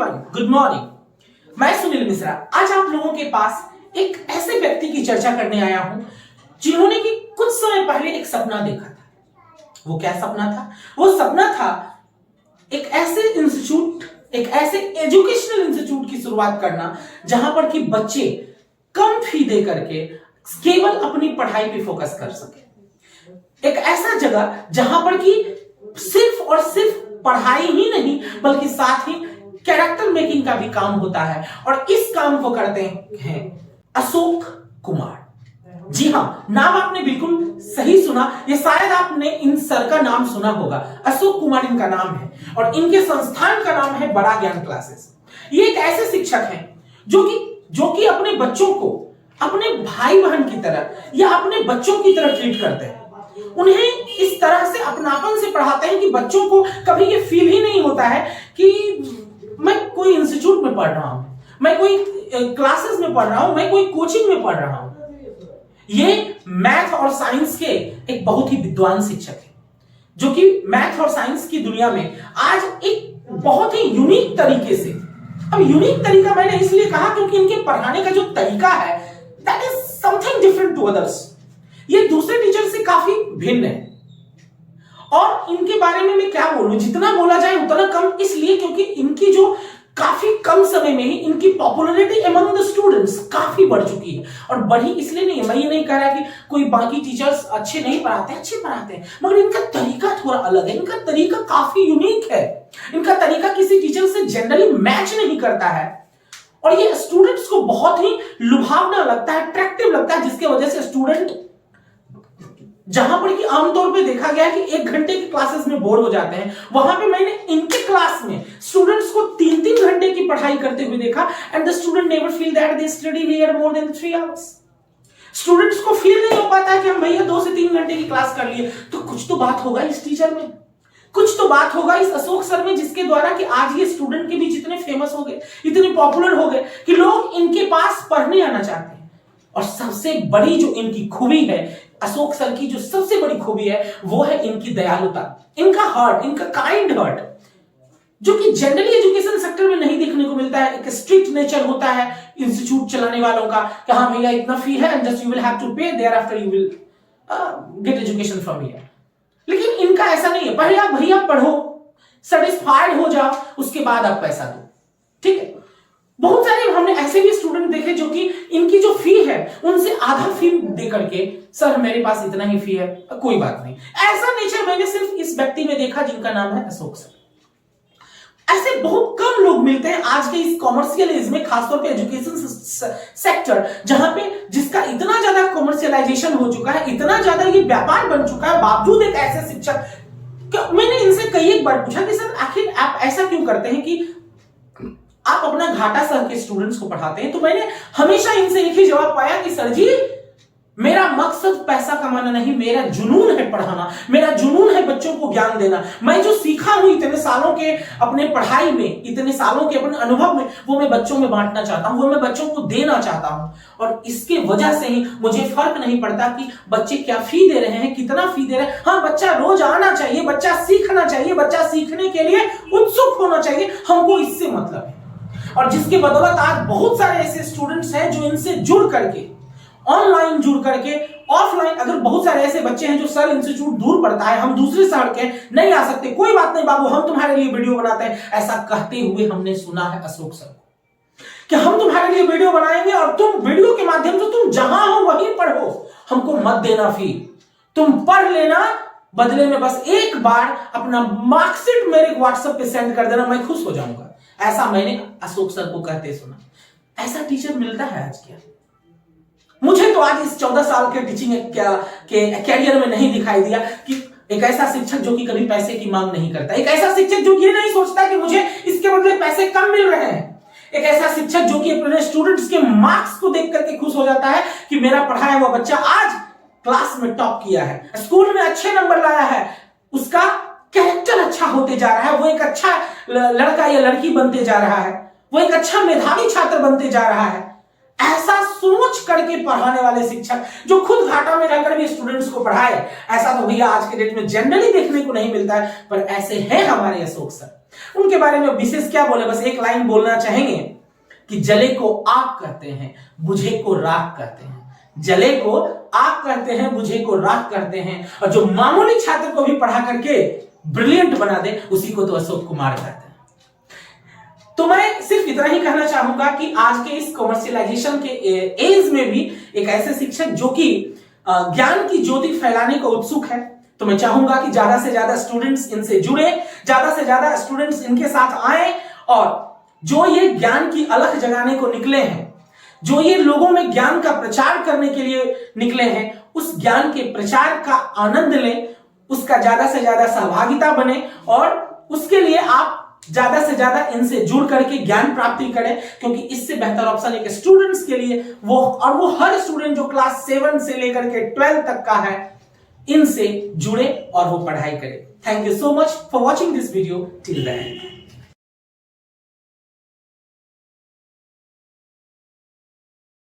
Everyone, good morning. मैं सुनील मिश्रा आज आप लोगों के पास एक ऐसे व्यक्ति की चर्चा करने आया हूं जिन्होंने कि कुछ समय पहले एक सपना देखा था। वो क्या सपना था? वो सपना था एक ऐसे इंस्टीट्यूट, एक ऐसे एजुकेशनल इंस्टीट्यूट की शुरुआत करना जहां पर कि बच्चे कम फी दे करके केवल अपनी पढ़ाई पे फोकस कर सके। एक ऐसा जगह जहां पर कि सिर्फ और सिर्फ पढ़ाई ही नहीं बल्कि साथ ही कैरेक्टर मेकिंग का भी काम होता है, और इस काम को करते हैं अशोक कुमार। जी हां, नाम आपने बिल्कुल सही सुना। ये शायद आपने इन सर का नाम सुना होगा। अशोक कुमार इनका नाम है और इनके संस्थान का नाम है बड़ा ज्ञान क्लासेस। ये एक ऐसे शिक्षक हैं जो कि अपने बच्चों को अपने भाई बहन की तरह या अपने बच्चों की तरह ट्रीट करते हैं। उन्हें इस तरह से अपनापन से पढ़ाते हैं कि बच्चों को कभी ये फील ही नहीं होता है कि मैं कोई इंस्टीट्यूट में पढ़ रहा हूं, मैं कोई क्लासेस में पढ़ रहा हूं, मैं कोई कोचिंग में पढ़ रहा हूं। ये मैथ और साइंस के एक बहुत ही विद्वान शिक्षक है जो कि मैथ और साइंस की दुनिया में आज एक बहुत ही यूनिक तरीके से, अब यूनिक तरीका मैंने इसलिए कहा क्योंकि इनके पढ़ाने का जो तरीका है that is something different to others. ये दूसरे टीचर से काफी भिन्न है। और इनके बारे में मैं क्या बोलूं, जितना बोला जाए उतना कम, इसलिए क्योंकि इनकी जो काफी कम समय में ही इनकी पॉपुलैरिटी अमंग द स्टूडेंट्स काफी बढ़ चुकी है। और बढ़ी इसलिए नहीं है, मैं ये नहीं कह रहा कि कोई बाकी टीचर्स अच्छे नहीं पढ़ाते, अच्छे पढ़ाते हैं, मगर इनका तरीका थोड़ा अलग है। इनका तरीका काफी यूनिक है। इनका तरीका किसी टीचर से जनरली मैच नहीं करता है और ये स्टूडेंट्स को बहुत ही लुभावना लगता है, अट्रैक्टिव लगता है, जिसके वजह से स्टूडेंट, जहां पर कि आमतौर पे देखा गया है कि 1 घंटे की क्लासेस में बोर हो जाते हैं, वहां पे मैंने इनके क्लास में स्टूडेंट्स को 3-3 घंटे की पढ़ाई करते हुए देखा and the student never feel that they study here more than 3 hours. Students को फील नहीं हो पाता है कि हम भैया 2 से 3 घंटे की क्लास कर लिए, तो कुछ तो बात होगा इस टीचर में, कुछ तो बात होगा इस अशोक सर में, जिसके द्वारा कि आज ये स्टूडेंट के बीच इतने फेमस हो गए, इतने पॉपुलर हो गए कि लोग इनके पास पढ़ने आना चाहते हैं। और सबसे बड़ी जो इनकी खूबी है, अशोक सर की जो सबसे बड़ी खूबी है, वो है इनकी दयालुता, इनका हार्ट, इनका काइंड हार्ट, जो कि जनरली एजुकेशन सेक्टर में नहीं देखने को मिलता है। एक स्ट्रिक्ट नेचर होता है इंस्टीट्यूट चलाने वालों का कि हाँ भैया इतना फी है and just you will have to pay, thereafter you will get education from here. लेकिन इनका ऐसा नहीं है, पहले आप भैया पढ़ो, सेटिस्फाइड हो जाओ, उसके बाद आप पैसा दो, ठीक है। बहुत सारे हमने ऐसे भी स्टूडेंट देखे जो कि इनकी जो फी है उनसे आधा फी दे करके, सर मेरे पास इतना ही फी है, कोई बात नहीं। ऐसा नेचर मैंने सिर्फ इस व्यक्ति में देखा जिनका नाम है अशोक सर। ऐसे बहुत कम लोग मिलते हैं आज के इस कॉमर्शियल एज में, खासतौर पे एजुकेशन सेक्टर जहां पे जिसका इतना ज्यादा कॉमर्शियलाइजेशन हो चुका है, इतना ज्यादा ये व्यापार बन चुका है, बावजूद एक ऐसे शिक्षक, मैंने इनसे कई एक बार पूछा कि सर आखिर आप ऐसा क्यों करते हैं कि आप अपना घाटा सह के स्टूडेंट्स को पढ़ाते हैं। तो मैंने हमेशा इनसे एक ही जवाब पाया कि सर जी, मेरा मकसद पैसा कमाना नहीं, मेरा जुनून है पढ़ाना, मेरा जुनून है बच्चों को ज्ञान देना। मैं जो सीखा हूं इतने सालों के अपने पढ़ाई में, इतने सालों के अपने अनुभव में, वो मैं बच्चों में बांटना चाहता हूं, वो मैं बच्चों को देना चाहता हूं। और इसके वजह से ही मुझे फर्क नहीं पड़ता कि बच्चे क्या फी दे रहे हैं, कितना फी दे रहे हैं। हाँ, बच्चा रोज आना चाहिए, बच्चा सीखना चाहिए, बच्चा सीखने के लिए उत्सुक होना चाहिए, हमको इससे मतलब है। और जिसके बदौलत आज बहुत सारे ऐसे स्टूडेंट्स हैं जो इनसे जुड़ करके, ऑनलाइन जुड़ करके, ऑफलाइन, अगर बहुत सारे ऐसे बच्चे हैं जो सर इंस्टीट्यूट दूर पड़ता है, हम दूसरे शहर के नहीं आ सकते, कोई बात नहीं बाबू, हम तुम्हारे लिए वीडियो बनाते हैं, ऐसा कहते हुए हमने सुना है अशोक सर को कि हम तुम्हारे लिए वीडियो बनाएंगे और तुम वीडियो के माध्यम से तुम जहां हो वहीं पढ़ो, हमको मत देना फी, तुम पढ़ लेना, बदले में बस एक बार अपना मार्कशीट मेरे व्हाट्सएप पे सेंड कर देना, मैं खुश हो जाऊंगा। ऐसा मैंने अशोक सर को कहते सुना। ऐसा टीचर मिलता है आज क्या? मुझे तो आज इस 14 साल के टीचिंग के कैरियर में नहीं दिखाई दिया कि एक ऐसा शिक्षक जो कि कभी पैसे की मांग नहीं करता, एक ऐसा शिक्षक जो ये नहीं सोचता कि मुझे इसके बदले पैसे कम मिल रहे हैं, एक ऐसा शिक्षक जो कि अपने स्टूडेंट्स के मार्क्स को देख करके खुश हो जाता है कि मेरा पढ़ाया हुआ बच्चा आज क्लास में टॉप किया है, स्कूल में अच्छे नंबर लाया है, उसका कैरेक्टर अच्छा होते जा रहा है, वो एक अच्छा लड़का या लड़की बनते जा रहा है, वो एक अच्छा मेधावी छात्र बनते जा रहा है। ऐसा सोच करके पढ़ाने वाले शिक्षक जो खुद घाटा में रहकर भी स्टूडेंट्स को पढ़ाए, ऐसा तो भैया आज के डेट में जनरली देखने को नहीं मिलता है, पर ऐसे हैं हमारे अशोक सर। उनके बारे में विशेष क्या बोले, बस एक लाइन बोलना चाहेंगे कि जले को आग कहते हैं, बुझे को राख कहते हैं। जले को आग कहते हैं, बुझे को राख कहते हैं, और जो मामूली छात्र को भी पढ़ा करके ब्रिलियंट बना दे उसी को तो अशोक कुमार कहते हैं। तो मैं सिर्फ इतना ही कहना चाहूंगा कि आज के इस कॉमर्शियलाइजेशन के एज में भी एक ऐसे शिक्षक जो कि ज्ञान की ज्योति फैलाने को उत्सुक है, तो मैं चाहूंगा कि ज्यादा से ज्यादा स्टूडेंट्स इनसे जुड़े, ज्यादा से ज्यादा स्टूडेंट्स इनके साथ आए, और जो ये ज्ञान की अलख जगाने को निकले हैं, जो ये लोगों में ज्ञान का प्रचार करने के लिए निकले हैं, उस ज्ञान के प्रचार का आनंद लें, उसका ज्यादा से ज्यादा सहभागिता बने, और उसके लिए आप ज्यादा से ज्यादा इनसे जुड़ करके ज्ञान प्राप्ति करें, क्योंकि इससे बेहतर ऑप्शन एक स्टूडेंट्स के लिए वो हर स्टूडेंट जो क्लास 7 से लेकर के 12 तक का है, इनसे जुड़े और वो पढ़ाई करे। Thank you so much for watching this video till the end.